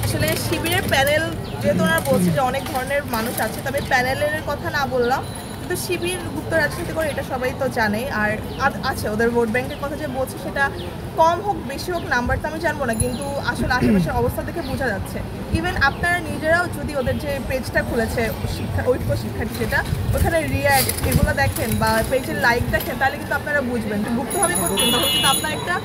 আসলে শিবিরের প্যানেল যেহেতু ওনারা বলছে যে অনেক ধরনের মানুষ আছে, তবে প্যানেলের কথা না বললাম, কিন্তু শিবির গুপ্ত রাজনীতি করে এটা সবাই তো জানে। আর আছে ওদের ভোট ব্যাংকের কথা যে বলছে সেটা কম হোক বেশি হোক নাম্বার তো আমি জানবো না, কিন্তু আসলে আশেপাশের অবস্থা দেখে বোঝা যাচ্ছে। ইভেন আপনারা নিজেরাও যদি ওদের যে পেজটা খুলেছে ঐক্য শিক্ষার্থী, যেটা ওখানে রিয়াক্ট এগুলো দেখেন বা পেজের লাইক দেখেন, তাহলে কিন্তু আপনারা বুঝবেন যে গুপ্তভাবে করছেন, তখন কিন্তু আপনার একটা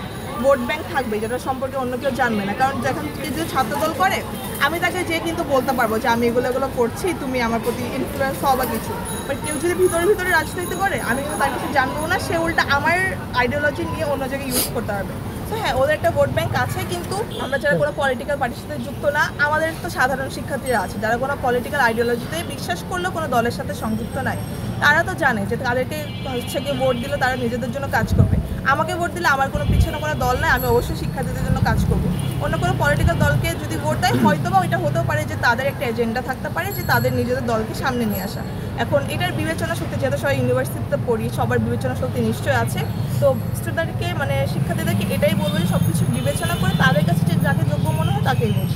ভোট ব্যাংক থাকবে যেটা সম্পর্কে অন্য কেউ জানবে না। কারণ যখন যে ছাত্রদল করে, আমি তাকে যে কিন্তু বলতে পারবো যে আমি এগুলো করছি, তুমি আমার প্রতি ইনফ্লুয়েন্স হও বা কিছু। বাট কেউ যদি ভিতরে ভিতরে রাজনীতি করে, আমি কিন্তু তার কিছু জানবো না, সে উল্টা আমার আইডিওলজি নিয়ে অন্য জায়গায় ইউজ করতে পারবে। তো হ্যাঁ, ওদের একটা ভোট ব্যাংক আছে, কিন্তু আমরা যারা কোনো পলিটিক্যাল পার্টির সাথে যুক্ত না, আমাদের তো সাধারণ শিক্ষার্থীরা আছে যারা কোনো পলিটিক্যাল আইডিওলজিতে বিশ্বাস করলেও কোনো দলের সাথে সংযুক্ত নাই, তারা তো জানে যে তাদেরকে হচ্ছে গিয়ে ভোট দিলে তারা নিজেদের জন্য কাজ করবে। আমাকে ভোট দিলে আমার কোনো পিছনে কোনো দল নাই, আমি অবশ্যই শিক্ষার্থীদের জন্য কাজ করবো। অন্য কোনো পলিটিক্যাল দলকে যদি ভোট দেয়, হয়তো বা ওইটা হতেও পারে যে তাদের একটা এজেন্ডা থাকতে পারে যে তাদের নিজেদের দলকে সামনে নিয়ে আসা। এখন এটার বিবেচনা শক্তি, যেহেতু সবাই ইউনিভার্সিটিতে পড়ি, সবার বিবেচনা শক্তি নিশ্চয়ই আছে। তো স্টুডেন্টকে মানে শিক্ষার্থীদেরকে এটাই বলবো যে সব কিছু বিবেচনা করে তাদের কাছে যাকে যোগ্য মনে হয় তাকেই ভোট।